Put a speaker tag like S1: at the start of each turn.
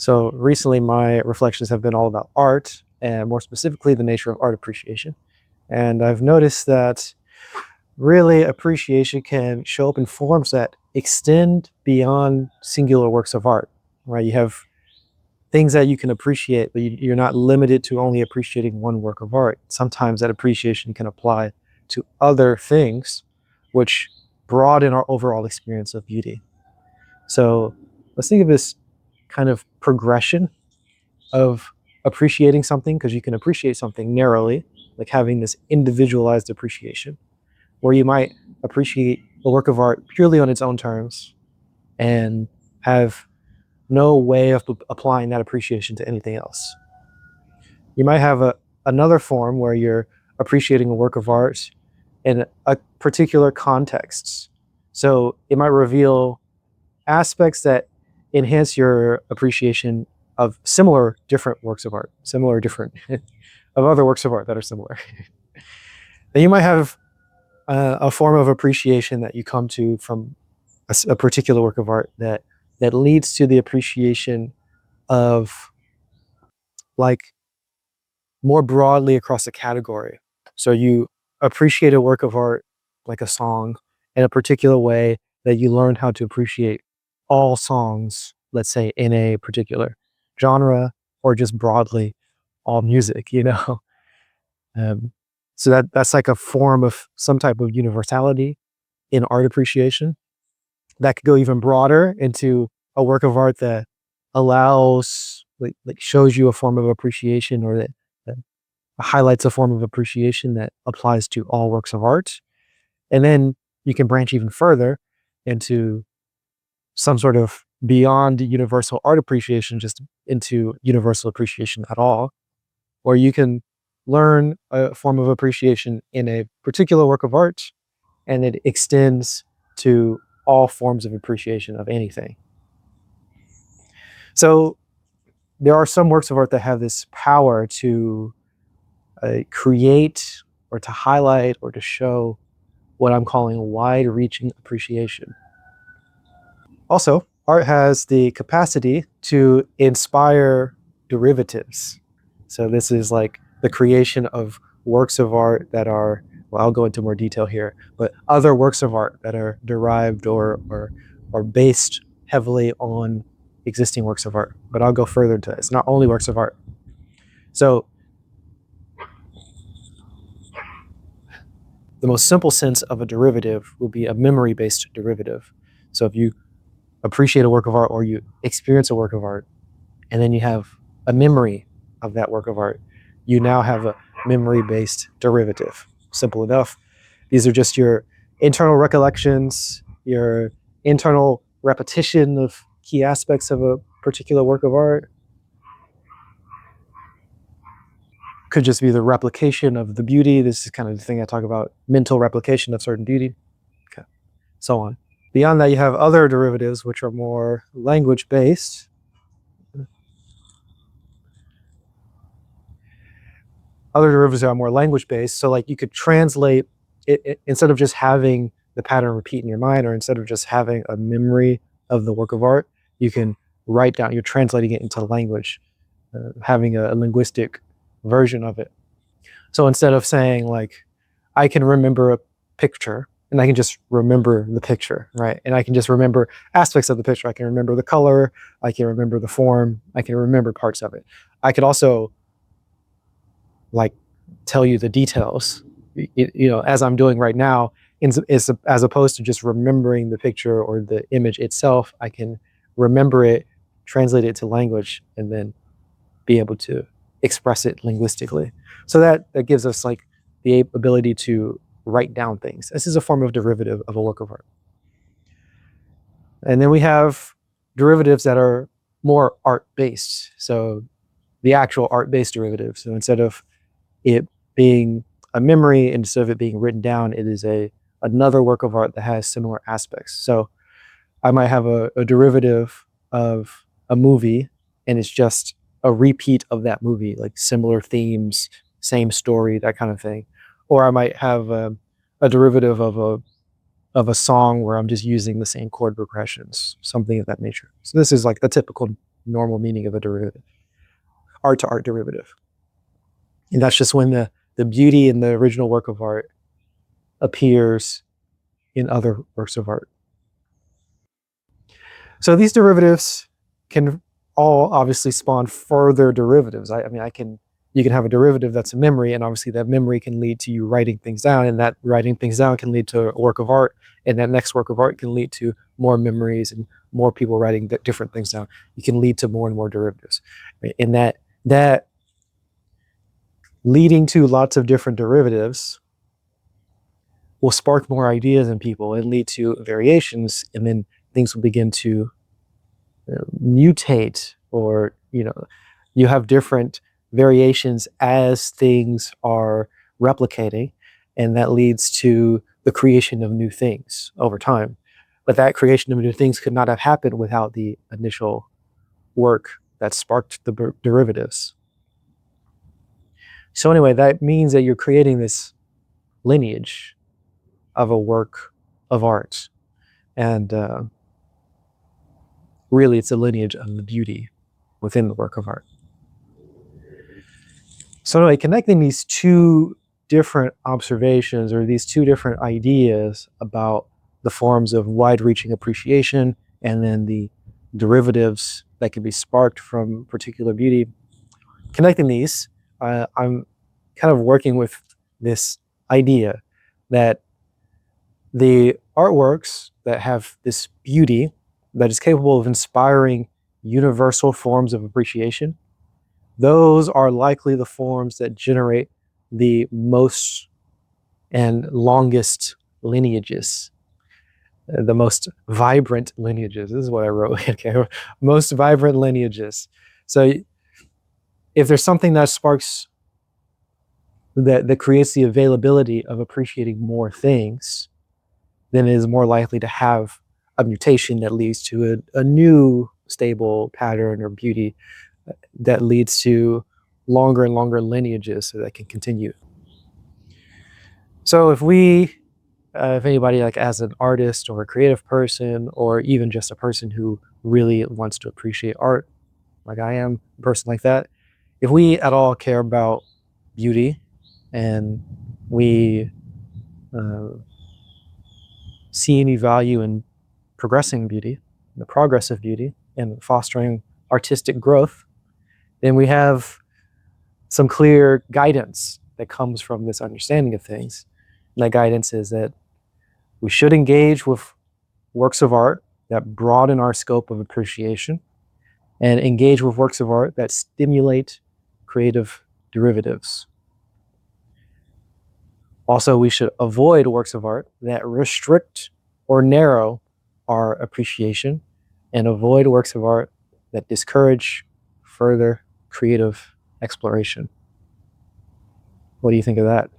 S1: So recently my reflections have been all about art, and more specifically the nature of art appreciation. And I've noticed that really appreciation can show up in forms that extend beyond singular works of art, right? You have things that you can appreciate, but you're not limited to only appreciating one work of art. Sometimes that appreciation can apply to other things, which broaden our overall experience of beauty. So let's think of this kind of progression of appreciating something, because you can appreciate something narrowly, like having this individualized appreciation, where you might appreciate a work of art purely on its own terms and have no way of applying that appreciation to anything else. You might have another form where you're appreciating a work of art in a particular context. So it might reveal aspects that enhance your appreciation of similar different works of art, similar different of other works of art that are similar. Then you might have a form of appreciation that you come to from a particular work of art that leads to the appreciation of, like, more broadly across a category. So you appreciate a work of art, like a song, in a particular way that you learned how to appreciate all songs, let's say in a particular genre, or just broadly all music, you know? Um, so that's like a form of some type of universality in art appreciation that could go even broader into a work of art that allows, like shows you a form of appreciation, or that highlights a form of appreciation that applies to all works of art. And then you can branch even further into some sort of beyond universal art appreciation, just into universal appreciation at all, or you can learn a form of appreciation in a particular work of art, and it extends to all forms of appreciation of anything. So there are some works of art that have this power to create, or to highlight, or to show what I'm calling wide-reaching appreciation. Also, art has the capacity to inspire derivatives. So this is like the creation of works of art that are, well, I'll go into more detail here, but other works of art that are derived or based heavily on existing works of art. But I'll go further into it. It's not only works of art. So the most simple sense of a derivative would be a memory-based derivative. So if you appreciate a work of art, or you experience a work of art, and then you have a memory of that work of art, you now have a memory-based derivative. Simple enough. These are just your internal recollections, your internal repetition of key aspects of a particular work of art. Could just be the replication of the beauty. This is kind of the thing I talk about, mental replication of certain beauty, okay, so on. Beyond that, you have other derivatives which are more language-based. Other derivatives are more language-based. So like you could translate it, instead of just having the pattern repeat in your mind, or instead of just having a memory of the work of art, you can write down, you're translating it into language, having a linguistic version of it. So instead of saying, like, I can remember a picture, and I can just remember the picture, right? And I can just remember aspects of the picture. I can remember the color, I can remember the form, I can remember parts of it. I could also, like, tell you the details, you know, as I'm doing right now, as opposed to just remembering the picture or the image itself. I can remember it, translate it to language, and then be able to express it linguistically. So that gives us, like, the ability to write down things. This is a form of derivative of a work of art. And then we have derivatives that are more art-based. So the actual art-based derivative. So instead of it being a memory, instead of it being written down, it is another work of art that has similar aspects. So I might have a derivative of a movie, and it's just a repeat of that movie, like similar themes, same story, that kind of thing. Or I might have a derivative of a song where I'm just using the same chord progressions, something of that nature. So this is like the typical normal meaning of a derivative, art to art derivative. And that's just when the beauty in the original work of art appears in other works of art. So these derivatives can all obviously spawn further derivatives. I mean, you can have a derivative that's a memory, and obviously that memory can lead to you writing things down, and that writing things down can lead to a work of art, and that next work of art can lead to more memories and more people writing different things down. You can lead to more and more derivatives, right? And that leading to lots of different derivatives will spark more ideas in people and lead to variations, and then things will begin to mutate, or you have different variations as things are replicating, and that leads to the creation of new things over time. But that creation of new things could not have happened without the initial work that sparked the derivatives. So anyway, that means that you're creating this lineage of a work of art, and really it's a lineage of the beauty within the work of art. So anyway, connecting these two different observations, or these two different ideas about the forms of wide-reaching appreciation and then the derivatives that can be sparked from particular beauty, connecting these, I'm kind of working with this idea that the artworks that have this beauty that is capable of inspiring universal forms of appreciation, those are likely the forms that generate the most and longest lineages, the most vibrant lineages. This is what I wrote. Okay, most vibrant lineages. So if there's something that sparks, that creates the availability of appreciating more things, then it is more likely to have a mutation that leads to a new stable pattern or beauty that leads to longer and longer lineages so that can continue. So if anybody, like as an artist or a creative person, or even just a person who really wants to appreciate art, like I am, a person like that, if we at all care about beauty, and we see any value in progressing beauty, the progress of beauty, and fostering artistic growth, then we have some clear guidance that comes from this understanding of things. And that guidance is that we should engage with works of art that broaden our scope of appreciation, and engage with works of art that stimulate creative derivatives. Also, we should avoid works of art that restrict or narrow our appreciation, and avoid works of art that discourage further creative exploration. What do you think of that?